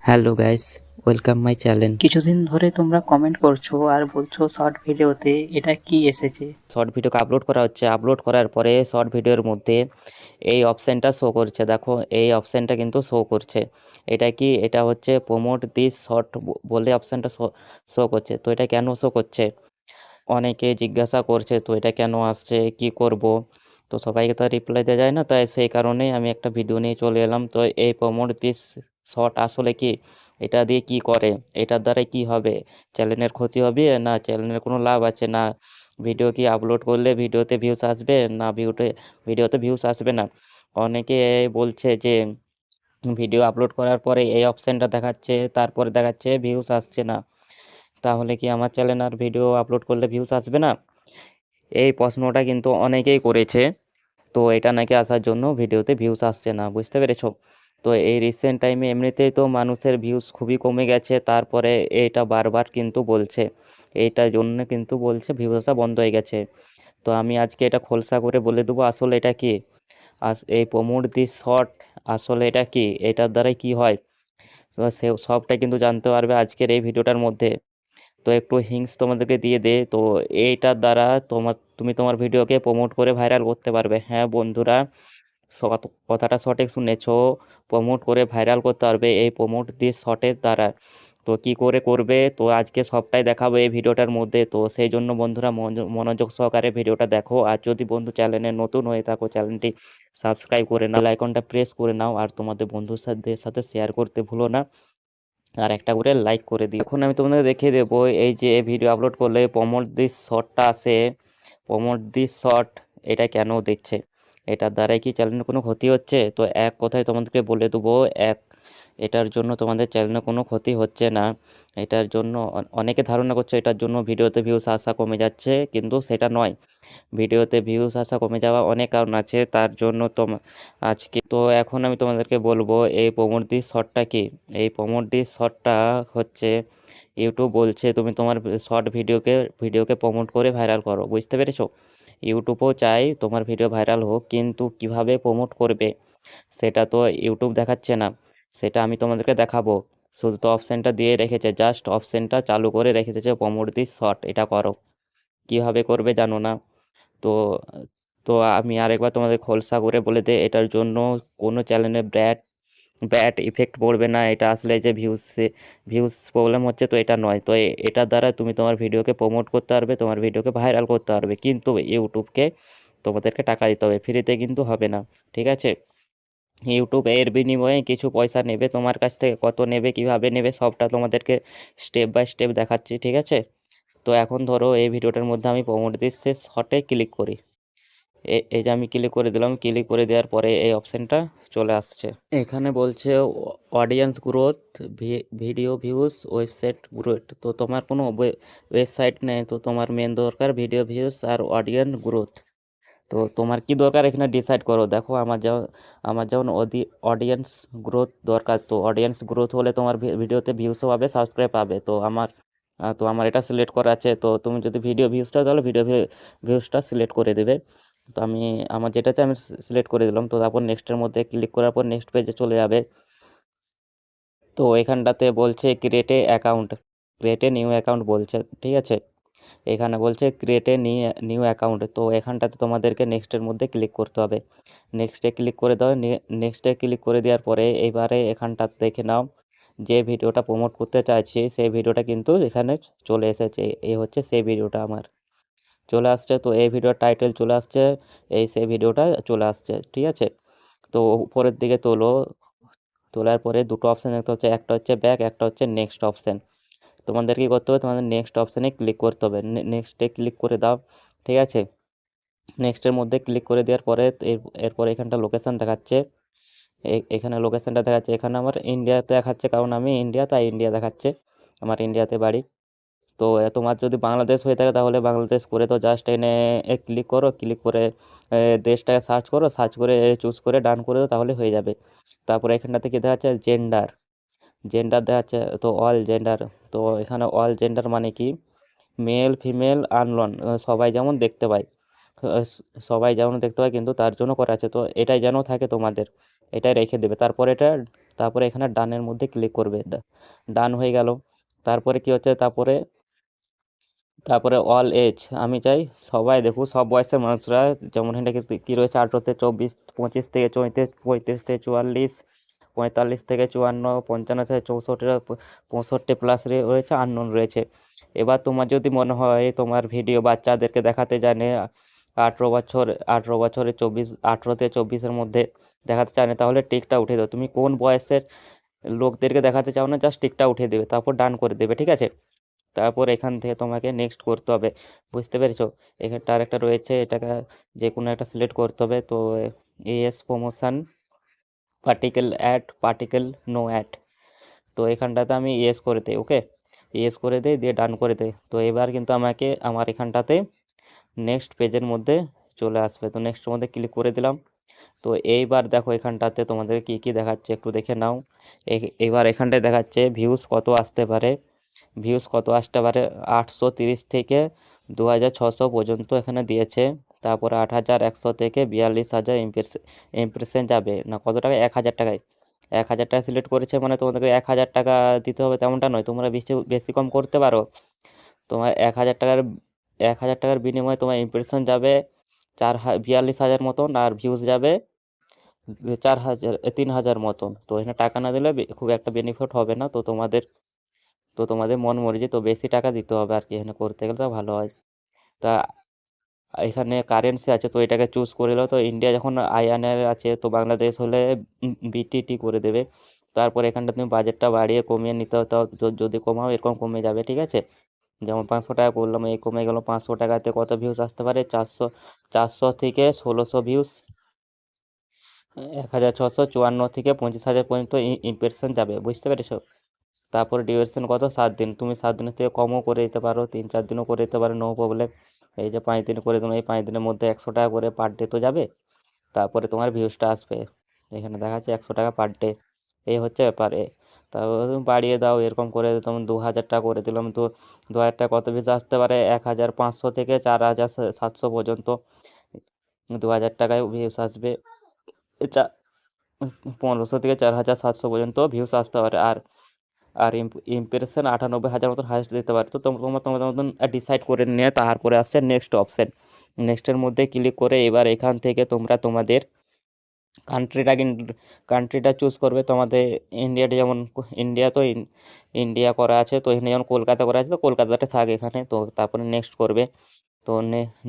Hello guys, welcome my channel. কিছুদিন ধরে তোমরা কমেন্ট করছো আর বলছো শর্ট ভিডিওতে এটা কি এসেছে। শর্ট ভিডিওকে আপলোড করা হচ্ছে, আপলোড করার পরে শর্ট ভিডিওর মধ্যে এই অপশানটা শো করছে। দেখো এই অপশানটা কিন্তু শো করছে। এটা কি? এটা হচ্ছে প্রমোট দিস শর্ট বলে অপশানটা শো করছে। তো এটা কেন শো করছে? অনেকে জিজ্ঞাসা করছে তো এটা কেন আসছে, কি করব? তো সবাইকে তো রিপ্লাই দেওয়া যায় না, তাই সেই কারণেই আমি একটা ভিডিও নিয়ে চলে এলাম। তো এই প্রমোট দিস শর্ট আসলে কি? এটা দিয়ে কি করে? এটার দ্বারা কি হবে? চ্যানেলের ক্ষতি হবে না চ্যানেলের কোনো লাভ আছে? না ভিডিও কি আপলোড করলে ভিডিওতে ভিউজ আসবে না ভিডিওতে ভিউজ আসবে না? অনেকে বলছে যে ভিডিও আপলোড করার পরে এই অপশানটা দেখাচ্ছে, তারপরে দেখাচ্ছে ভিউজ আসছে না। তাহলে কি আমার চ্যানেল আর ভিডিও আপলোড করলে ভিউজ আসবে না? এই প্রশ্নটা কিন্তু অনেকেই করেছে। তো এটা নাকি আসার জন্য ভিডিওতে ভিউজ আসছে না, বুঝতে পেরেছো? তো এই রিসেন্ট টাইমে এমনিতেই তো মানুষের ভিউজ খুবই কমে গেছে, তারপরে এটা বারবার কিন্তু বলছে, এইটার জন্য কিন্তু বলছে ভিউজ আসা বন্ধ হয়ে গেছে। তো আমি আজকে এটা খোলসা করে বলে দেবো আসলে এটা কি। এই প্রমোট দিস শর্ট আসলে এটা কি, এটার দ্বারাই কি হয়, তো সে সবটাই কিন্তু জানতে পারবে আজকের এই ভিডিওটার মধ্যে। তো একটু হিংস তোমাদেরকে দিয়ে দে। তো এইটার দ্বারা তুমি তোমার ভিডিওকে প্রমোট করে ভাইরাল করতে পারবে। হ্যাঁ বন্ধুরা, কথাটা সঠিক শুনেছো, প্রমোট করে ভাইরাল করতে পারবে এই প্রমোট দিস শটের দ্বারা। তো কি করে করবে, তো আজকে সবটাই দেখাবো এই ভিডিওটার মধ্যে। তো সেই জন্য বন্ধুরা মনোযোগ সহকারে ভিডিওটা দেখো। আর যদি বন্ধু চ্যানেলে নতুন হয়ে থাকো, চ্যানেলটি সাবস্ক্রাইব করে নাও, আইকনটা প্রেস করে নাও, আর তোমাদের বন্ধুর সাথে শেয়ার করতে ভুলো না, আর একটা করে লাইক করে দিও। এখন আমি তোমাদের দেখিয়ে দেবো এই যে ভিডিও আপলোড করলে প্রমোট দিস শর্টটা আসে। প্রমোট দিস শর্ট এটা কেন দিচ্ছে, এটার দ্বারাই কি চ্যানেলের কোনো ক্ষতি হচ্ছে? তো এক কথায় তোমাদেরকে বলে দেবো, এটার জন্য তোমাদের চ্যানেলের কোনো ক্ষতি হচ্ছে না। এটার জন্য অনেকে ধারণা করছে এটার জন্য ভিডিওতে ভিউস আসা কমে যাচ্ছে, কিন্তু সেটা নয়। ভিডিওতে ভিউস আসা কমে যাওয়া অনেক কারণ আছে, তার জন্য আজকে তো এখন আমি তোমাদেরকে বলবো এই প্রমোট দিস শর্টটা কি। এই প্রমোট দিস শর্টটা হচ্ছে ইউটিউব বলছে তুমি তোমার শর্ট ভিডিওকে প্রমোট করে ভাইরাল করো, বুঝতে পেরেছো? ইউটিউবও চাই তোমার ভিডিও ভাইরাল হোক, কিন্তু কিভাবে প্রমোট করবে সেটা তো ইউটিউব দেখাচ্ছে না, সেটা আমি তোমাদেরকে দেখাবো। শুধু তো অপশানটা দিয়ে রেখেছে, জাস্ট অপশানটা চালু করে রেখেছে প্রমোট দিস শর্ট, এটা করো। কিভাবে করবে জানো না? তো তো আমি আরেকবার তোমাদের খোলসা করে বলে দিই, এটার জন্য কোনো চ্যানেলে ব্যাড ইফেক্ট পড়বে না। এটা আসলে যে ভিউজ প্রবলেম হচ্ছে, তো এটা নয়। তো এটার দ্বারা তুমি তোমার ভিডিওকে প্রমোট করতে পারবে, তোমার ভিডিওকে ভাইরাল করতে পারবে, কিন্তু ইউটিউবকে তোমাদেরকে টাকা দিতে হবে, ফ্রিতে কিন্তু হবে না, ঠিক আছে? ইউটিউব এর বিনিময়ে কিছু পয়সা নেবে তোমার কাছ থেকে, কত নেবে, কিভাবে নেবে, সবটা তোমাদেরকে স্টেপ বাই স্টেপ দেখাচ্ছি, ঠিক আছে? তো এখন ধরো এই ভিডিওটার মধ্যে আমি প্রমোট দিচ্ছি, শর্টে ক্লিক করি। এই যে আমি ক্লিক করে দিলাম, ক্লিক করে দেওয়ার পরে এই অপশানটা চলে আসছে। এখানে বলছে audience growth, video views, website growth. তো তোমার কোনো ওয়েবসাইট নেই, তো তোমার মেন দরকার ভিডিও ভিউজ আর অডিয়েন্স গ্রোথ। তো তোমার কি দরকার এখানে ডিসাইড করো। দেখো আমার যেমন অডিয়েন্স গ্রোথ দরকার, তো অডিয়েন্স গ্রোথ হলে তোমার ভিডিওতে ভিউসও পাবে, সাবস্ক্রাইব পাবে। তো আমার এটা সিলেক্ট করা আছে। তো তুমি যদি ভিডিও ভিউজটা, তাহলে ভিডিও ভিউজটা সিলেক্ট করে দেবে। তো আমার যেটা আছে আমি সিলেক্ট করে দিলাম। তো তারপর নেক্সটের মধ্যে ক্লিক করার পর নেক্সট পেজে চলে যাবে। তো এখানটাতে বলছে ক্রিয়েট এ নিউ অ্যাকাউন্ট বলছে, ঠিক আছে? এখানে বলছে ক্রিয়েট এ নিউ অ্যাকাউন্ট। তো এখানটাতে তোমাদেরকে নেক্সটের মধ্যে ক্লিক করতে হবে। নেক্সটে ক্লিক করে দাও। নেক্সটে ক্লিক করে দেওয়ার পরে এবারে এখানটা দেখে নাও, যে ভিডিওটা প্রমোট করতে চাইছি সেই ভিডিওটা কিন্তু এখানে চলে এসেছে। এই হচ্ছে সেই ভিডিওটা আমার চলে আসছে। তো এই ভিডিওর টাইটেল চলে আসছে, এই সেই ভিডিওটা চলে আসছে, ঠিক আছে? তো উপরের দিকে তোলার পরে দুটো অপশান দেখতে হচ্ছে, একটা হচ্ছে ব্যাক, একটা হচ্ছে নেক্সট অপশান। তোমাদের কি করতে হবে, তোমাদের নেক্সট অপশানে ক্লিক করতে হবে। নেক্সটে ক্লিক করে দাও, ঠিক আছে? নেক্সটের মধ্যে ক্লিক করে দেওয়ার পরে এরপরে এখানটা লোকেশান দেখাচ্ছে। এখানে লোকেশানটা দেখাচ্ছে, এখানে আমার ইন্ডিয়াতে দেখাচ্ছে, কারণ আমি ইন্ডিয়া, তাই ইন্ডিয়া দেখাচ্ছে, আমার ইন্ডিয়াতে বাড়ি। তো তোমার যদি বাংলাদেশ হয়ে থাকে তাহলে বাংলাদেশ করে, তো জাস্ট এনে ক্লিক করো, ক্লিক করে দেশটাকে সার্চ করো, সার্চ করে চুজ করে ডান করে দাও, তাহলে হয়ে যাবে। তারপরে এখানটাতে কি দেখাচ্ছে, জেন্ডার, জেন্ডার দেখাচ্ছে, তো অল জেন্ডার। তো এখানে অল জেন্ডার মানে কি, মেল ফিমেল আননোন, সবাই যেমন দেখতে পায়, সবাই যেমন দেখতে পায়, কিন্তু তার জন্য করা আছে। তো এটাই যেন থাকে তোমাদের, এটাই রেখে দেবে। তারপর এটা তারপরে এখানে ডানের মধ্যে ক্লিক করবে, ডান হয়ে গেল। তারপরে কি হচ্ছে, তারপরে অল এজ, আমি চাই সবাই দেখুক, সব বয়সের মানুষরা, যেমন এখানে কি রয়েছে 18 থেকে 24, 25 থেকে 34, 35 থেকে 44, 45 থেকে 54, 55 থেকে 64, 65 প্লাস রয়েছে, আননোন রয়েছে। এবার তোমার যদি মনে হয় তোমার ভিডিও বাচ্চাদেরকে দেখাতে জানে, 18 বছর, 18 বছরে 18 থেকে 24-এর মধ্যে দেখাতে চায় না, তাহলে টিকটা উঠিয়ে দাও। তুমি কোন বয়সের লোকদেরকে দেখাতে চাও না, জাস্ট টিকটা উঠিয়ে দেবে, তারপর ডান করে দেবে, ঠিক আছে। তারপর এখান থেকে তোমাকে নেক্সট করতে হবে, বুঝতে পেরেছো। এখানটা আরেকটা রয়েছে, এটাকে যে কোনো একটা সিলেক্ট করতে হবে। তো এস প্রমোশন, পার্টিকেল নো অ্যাড, তো এখানটাতে আমি ইয়েস করে দিই, ওকে, ইয়েস করে দিই, দিয়ে ডান করে দিই। তো এবার কিন্তু আমাকে আমার এখানটাতে নেক্সট পেজের মধ্যে চলে আসবে। তো নেক্সটের মধ্যে ক্লিক করে দিলাম। তো এইবার দেখো এখানটাতে তোমাদের কি কি দেখাচ্ছে একটু দেখে নাও। এবার এখানটায় দেখাচ্ছে ভিউজ কত আসতে পারে, 830 থেকে 2600 পর্যন্ত এখানে দিয়েছে। তারপরে 8100 থেকে 42,000 ইমপ্রেশন যাবে না, কত টাকা, 1000 টাকায়। 1000 টাকা সিলেক্ট করেছে মানে তোমাদেরকে 1000 টাকা দিতে হবে তেমনটা নয়, তোমরা বেশি বেশি কম করতে পারো। তোমার 1000 টাকার বিনিময়ে তোমার ইমপ্রেশন যাবে 42,000 মতন, আর ভিউজ যাবে 3000 মতন। তো এখানে টাকা না দিলে খুব একটা বেনিফিট হবে না। তো তোমাদের মন মর্জি, তো বেশি টাকা দিতে হবে আর কি, এখানে করতে গেলে তো ভালো হয়। তা এখানে কারেন্সি আছে, তো এটাকে চুজ করে নাও। তো ইন্ডিয়া যখন আইএনআর আছে, তো বাংলাদেশ হলে বিটিটি করে দেবে। তারপর এখানটা তুমি বাজেটটা বাড়িয়ে কমিয়ে নিতে হতো, যদি কমাও এরকম কমে যাবে, ঠিক আছে। যেমন 500 টাকা করলাম, এই কমে গেল 500 টাকাতে কত ভিউজ আসতে পারে, 400 থেকে 1600 ভিউজ, 1654 থেকে 25,000 পর্যন্ত ইমপ্রেশন যাবে, বুঝতে পেরেছো। তারপর ডিউরেশন কত, 7 দিন, তুমি 7 দিনের থেকে কমও করে দিতে পারো, 3-4 দিনও করে দিতে পারো, নো প্রবলেম। এই যে 5 দিন করে দিলাম, এই 5 দিনের মধ্যে 100 টাকা করে পার ডে তো যাবে। তারপরে তোমার ভিউজটা আসবে, এখানে দেখাচ্ছে 100 টাকা পার ডে, এই হচ্ছে ব্যাপারে। তারপর তুমি বাড়িয়ে দাও, এরকম করে তুমি 2000 টাকা করে দিলাম। তো 2000 টাকা কত ভিউজ আসতে পারে, 1500 থেকে 4700 পর্যন্ত 2000 টাকায় ভিউজ আসবে। 1500 থেকে 4700 পর্যন্ত ভিউজ আসতে পারে। আর আর ইমপ্রেশন 98,000 মতন হাইস্ট দিতে পারে। তো তোমাদের মতন ডিসাইড করে নিয়ে তারপরে আসছে নেক্সট অপশন। নেক্সটের মধ্যে ক্লিক করে এবার এখান থেকে তোমরা তোমাদের কান্ট্রিটা চুজ করবে। তোমাদের ইন্ডিয়াটা যেমন, ইন্ডিয়া তো ইন্ডিয়া করা আছে, তো এখানে যেমন কলকাতা করা আছে, তো কলকাতাটা থাকে এখানে। তো তারপরে নেক্সট করবে। তো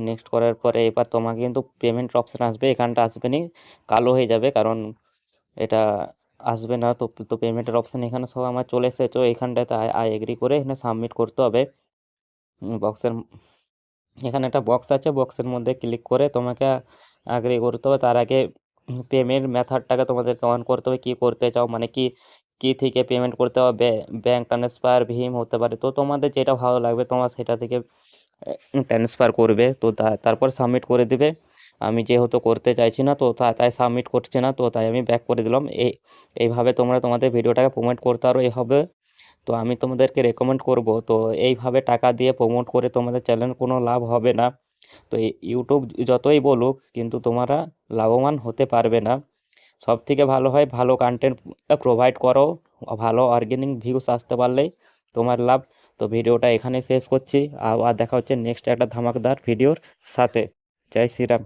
নেক্সট করার পরে এবার তোমাকে কিন্তু পেমেন্ট অপশান আসবে, এখানটা আসবে না, কালো হয়ে যাবে, কারণ এটা আসবে না। তো পেমেন্টের অপশান এখানে সব আমার চলে এসেছে। তো এখানটাতে আই এগ্রি করে এখানে সাবমিট করতে হবে। বক্সের এখানে একটা বক্স আছে, বক্সের মধ্যে ক্লিক করে তোমাকে এগ্রি করতে হবে। তার আগে পেমেন্ট মেথডটাকে তোমাদেরকে অন করতে হবে, কি করতে চাও, মানে কি থেকে পেমেন্ট করতে হবে, ব্যাঙ্ক ট্রান্সফার, ভীম হতে পারে। তো তোমাদের যেটা ভালো লাগবে তোমার সেটা থেকে ট্রান্সফার করবে। তো তারপর সাবমিট করে দিবে। আমি যেহেতু করতে চাইছি না, তো তাই সাবমিট করছে না, তো তাই আমি ব্যাক করে দিলাম। এইভাবে তোমরা তোমাদের ভিডিওটাকে প্রমোট করতে পারো এইভাবে। তো আমি তোমাদেরকে রেকমেন্ড করব, তো এইভাবে টাকা দিয়ে প্রমোট করে তোমাদের চ্যানেল কোনো লাভ হবে না। তো ইউটিউব যতই বলুক, কিন্তু তোমরা লাভবান হতে পারবে না। সব থেকে ভালো হয় ভালো কন্টেন্ট প্রোভাইড করো, ভালো অর্গানিক ভিউস আসতে পারলেই তোমার লাভ। তো ভিডিওটা এখানে শেষ করছি, আর দেখা হচ্ছে নেক্সট একটা ধামাকদার ভিডিওর সাথে। জয় শ্রীরাম।